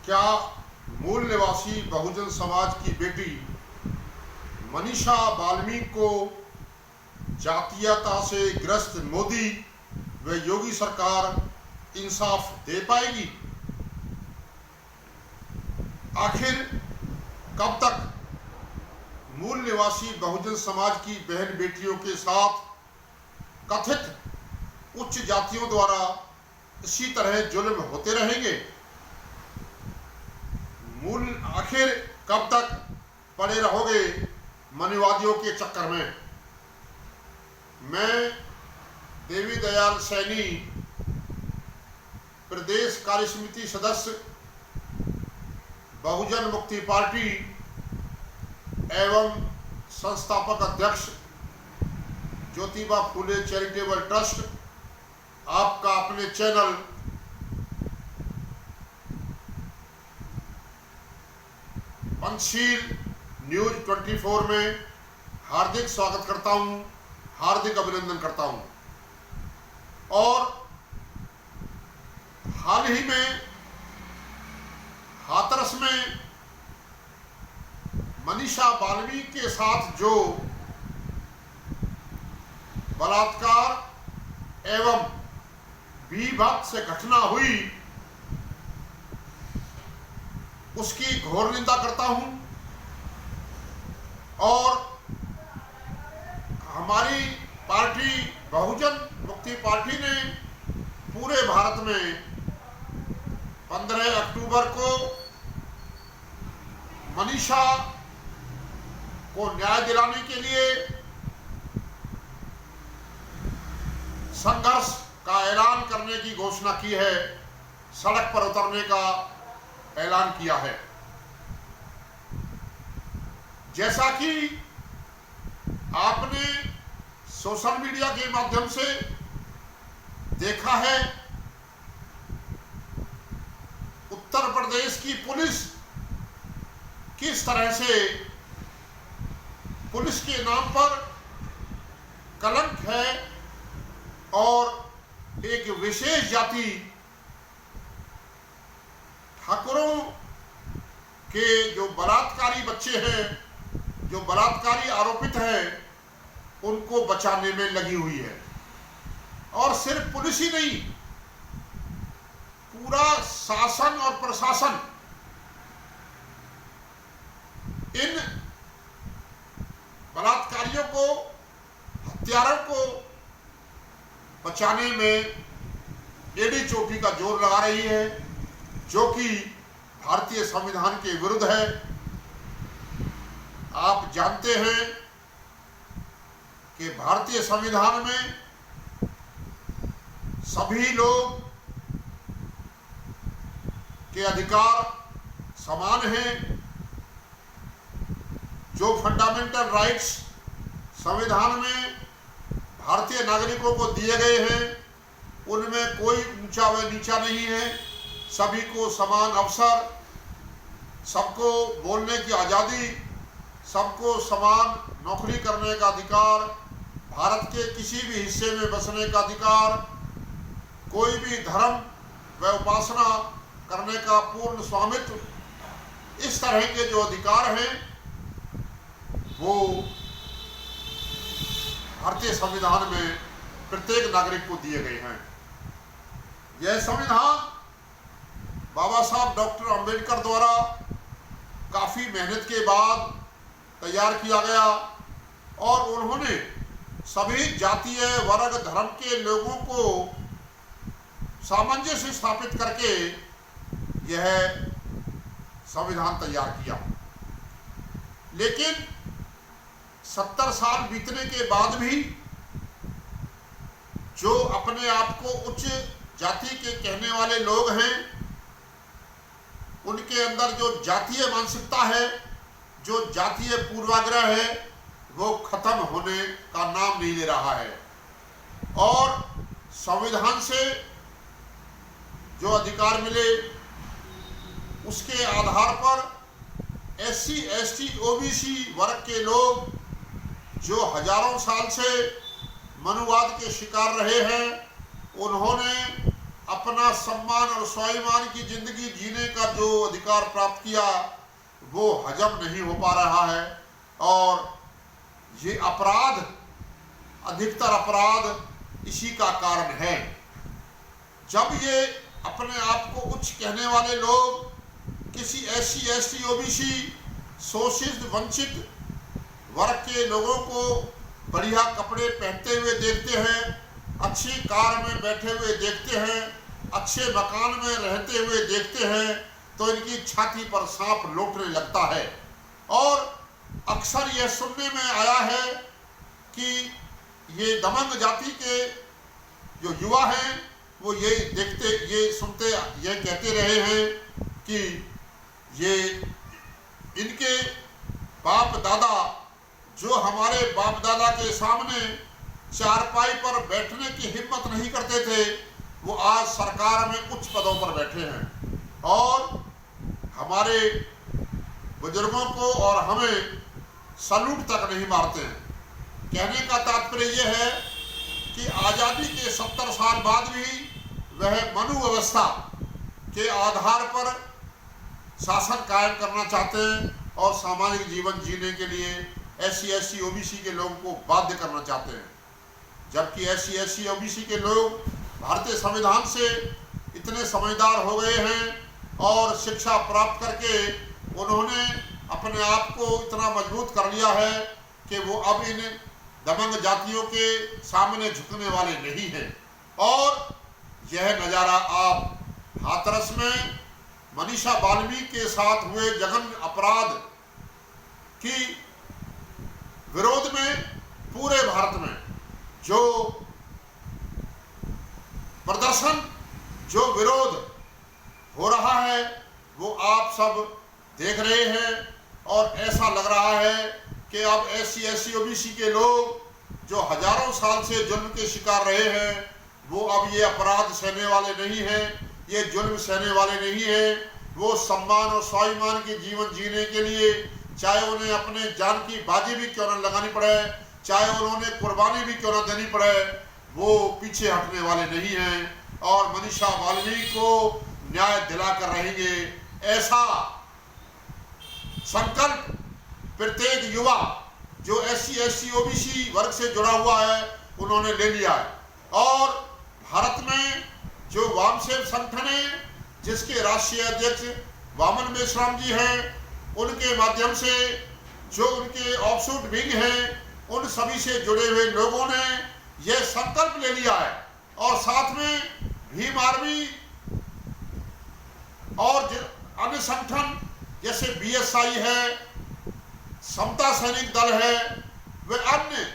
क्या मूल निवासी बहुजन समाज की बेटी मनीषा बाल्मीकि को जातीयता से ग्रस्त मोदी व योगी सरकार इंसाफ दे पाएगी? आखिर कब तक मूल निवासी बहुजन समाज की बहन बेटियों के साथ कथित उच्च जातियों द्वारा इसी तरह जुल्म होते रहेंगे? आखिर कब तक पड़े रहोगे मनुवादियों के चक्कर में? मैं देवी दयाल सैनी, प्रदेश कार्यसमिति सदस्य, बहुजन मुक्ति पार्टी एवं संस्थापक अध्यक्ष ज्योतिबा फूले चैरिटेबल ट्रस्ट, आपका अपने चैनल पंचशील न्यूज 24 में हार्दिक स्वागत करता हूं, हार्दिक अभिनंदन करता हूं। और हाल ही में हाथरस में मनीषा बाल्मीकि के साथ जो बलात्कार एवं बीभत्स घटना हुई, उसकी घोर निंदा करता हूं। और हमारी पार्टी बहुजन मुक्ति पार्टी ने पूरे भारत में 15 अक्टूबर को मनीषा को न्याय दिलाने के लिए संघर्ष का ऐलान करने की घोषणा की है, सड़क पर उतरने का ऐलान किया है। जैसा कि आपने सोशल मीडिया के माध्यम से देखा है, उत्तर प्रदेश की पुलिस किस तरह से पुलिस के नाम पर कलंक है और एक विशेष जाति ठाकुरों के जो बलात्कारी बच्चे हैं, जो बलात्कारी आरोपित हैं, उनको बचाने में लगी हुई है। और सिर्फ पुलिस ही नहीं, पूरा शासन और प्रशासन इन बलात्कारियों को, हत्यारों को बचाने में एड़ी चोटी का जोर लगा रही है, जो कि भारतीय संविधान के विरुद्ध है। आप जानते हैं कि भारतीय संविधान में सभी लोग के अधिकार समान हैं। जो फंडामेंटल राइट्स संविधान में भारतीय नागरिकों को दिए गए हैं, उनमें कोई ऊंचा व नीचा नहीं है। सभी को समान अवसर, सबको बोलने की आज़ादी, सबको समान नौकरी करने का अधिकार, भारत के किसी भी हिस्से में बसने का अधिकार, कोई भी धर्म व उपासना करने का पूर्ण स्वामित्व, इस तरह के जो अधिकार हैं वो भारतीय संविधान में प्रत्येक नागरिक को दिए गए हैं। यह संविधान बाबा साहब डॉक्टर अंबेडकर द्वारा काफ़ी मेहनत के बाद तैयार किया गया और उन्होंने सभी जातीय वर्ग धर्म के लोगों को सामंजस्य स्थापित करके यह संविधान तैयार किया। लेकिन 70 साल बीतने के बाद भी जो अपने आप को उच्च जाति के कहने वाले लोग हैं, उनके अंदर जो जातीय मानसिकता है, जो जातीय पूर्वाग्रह है, वो खत्म होने का नाम नहीं ले रहा है। और संविधान से जो अधिकार मिले, उसके आधार पर SC, ST, OBC वर्ग के लोग जो हजारों साल से मनुवाद के शिकार रहे हैं, उन्होंने अपना सम्मान और स्वाभिमान की जिंदगी जीने का जो अधिकार प्राप्त किया वो हजम नहीं हो पा रहा है। और ये अपराध, अधिकतर अपराध इसी का कारण है। जब ये अपने आप को उच्च कहने वाले लोग किसी SC ST OBC शोषित वंचित वर्ग के लोगों को बढ़िया कपड़े पहनते हुए देखते हैं, अच्छी कार में बैठे हुए देखते हैं, अच्छे मकान में रहते हुए देखते हैं, तो इनकी छाती पर सांप लौटने लगता है। और अक्सर यह सुनने में आया है कि ये दमंग जाति के जो युवा हैं वो ये देखते, ये सुनते, ये कहते रहे हैं कि ये इनके बाप दादा जो हमारे बाप दादा के सामने चारपाई पर बैठने की हिम्मत नहीं करते थे, वो आज सरकार में उच्च पदों पर बैठे हैं और हमारे बुजुर्गों को और हमें सलूट तक नहीं मारते हैं। कहने का तात्पर्य यह है कि आज़ादी के 70 साल बाद भी वह मनु व्यवस्था के आधार पर शासन कायम करना चाहते हैं और सामाजिक जीवन जीने के लिए SC ST OBC के लोगों को बाध्य करना चाहते हैं। जबकि SC ST OBC के लोग भारतीय संविधान से इतने समझदार हो गए हैं और शिक्षा प्राप्त करके उन्होंने अपने आप को इतना मजबूत कर लिया है कि वो अब इन दमंग जातियों के सामने झुकने वाले नहीं हैं। और यह नज़ारा आप हाथरस में मनीषा बाल्मीकि के साथ हुए जघन्य अपराध की विरोध में पूरे भारत में जो प्रदर्शन, जो विरोध हो रहा है वो आप सब देख रहे हैं। और ऐसा लग रहा है कि अब SC ST OBC के लोग जो हजारों साल से जुल्म के शिकार रहे हैं वो अब ये अपराध सहने वाले नहीं हैं, ये जुल्म सहने वाले नहीं हैं। वो सम्मान और स्वाभिमान के जीवन जीने के लिए चाहे उन्हें अपने जान की बाजी भी क्यों न लगानी पड़े, चाहे उन्होंने कुर्बानी भी क्यों न देनी पड़े, वो पीछे हटने वाले नहीं हैं और मनीषा बाल्मीकि को न्याय दिला कर रहेंगे। ऐसा संकल्प प्रत्येक युवा जो SC ST OBC वर्ग से जुड़ा हुआ है उन्होंने ले लिया है। और भारत में जो वामसेव संगठन है जिसके राष्ट्रीय अध्यक्ष वामन मेश्राम जी हैं, उनके माध्यम से जो उनके ऑफशूट विंग हैं, उन सभी से जुड़े हुए लोगों ने यह संकल्प ले लिया है। और साथ में भीम आर्मी और अन्य संगठन जैसे BSI है, समता सैनिक दल है, वे अन्य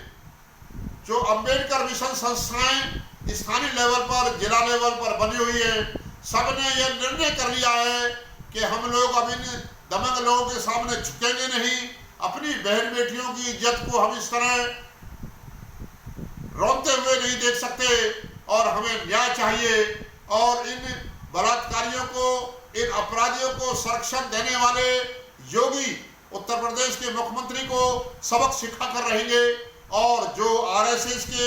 जो अंबेडकर मिशन संस्थाएं स्थानीय लेवल पर, जिला लेवल पर बनी हुई है, सबने यह निर्णय कर लिया है कि हम लोग अब इन दमंग लोगों के सामने झुकेंगे नहीं। अपनी बहन बेटियों की इज्जत को हम इस तरह रोते हुए नहीं देख सकते और हमें न्याय चाहिए। और इन बलात्कारियों को, इन अपराधियों को संरक्षण देने वाले योगी उत्तर प्रदेश के मुख्यमंत्री को सबक सिखा कर रहेंगे। और जो RSS के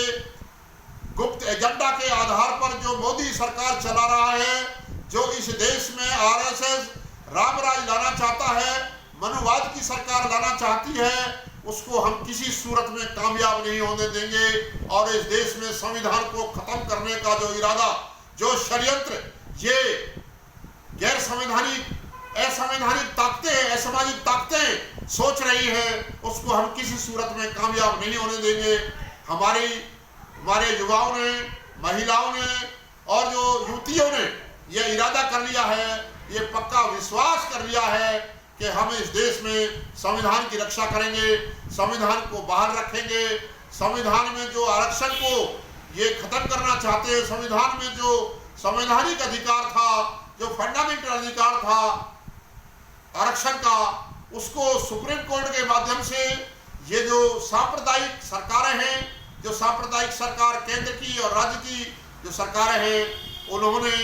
गुप्त एजेंडा के आधार पर जो मोदी सरकार चला रहा है, जो इस देश में RSS रामराज लाना चाहता है, मनुवाद की सरकार लाना चाहती है, उसको हम किसी सूरत में कामयाब नहीं होने देंगे। और इस देश में संविधान को खत्म करने का जो इरादा, जो षड्यंत्र, ये गैर संवैधानिक, असंवैधानिक ताकतें, असामाजिक ताकतें सोच रही हैं, उसको हम किसी सूरत में कामयाब नहीं होने देंगे। हमारे युवाओं ने, महिलाओं ने और जो युवतियों ने यह इरादा कर लिया है, ये पक्का विश्वास कर लिया है कि हम इस देश में संविधान की रक्षा करेंगे, संविधान को बहाल रखेंगे। संविधान में जो आरक्षण को ये खत्म करना चाहते हैं, संविधान में जो संवैधानिक अधिकार था, जो फंडामेंटल अधिकार था आरक्षण का, उसको सुप्रीम कोर्ट के माध्यम से ये जो सांप्रदायिक सरकारें हैं, जो सांप्रदायिक सरकार केंद्र की और राज्य की जो सरकारें हैं, उन्होंने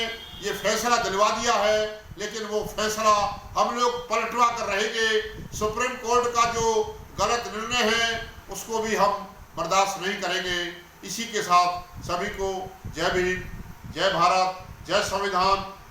ये फैसला दिलवा दिया है। लेकिन वो फैसला हम लोग पलटवा कर रहेंगे। सुप्रीम कोर्ट का जो गलत निर्णय है उसको भी हम बर्दाश्त नहीं करेंगे। इसी के साथ सभी को जय भीम, जय भारत, जय संविधान।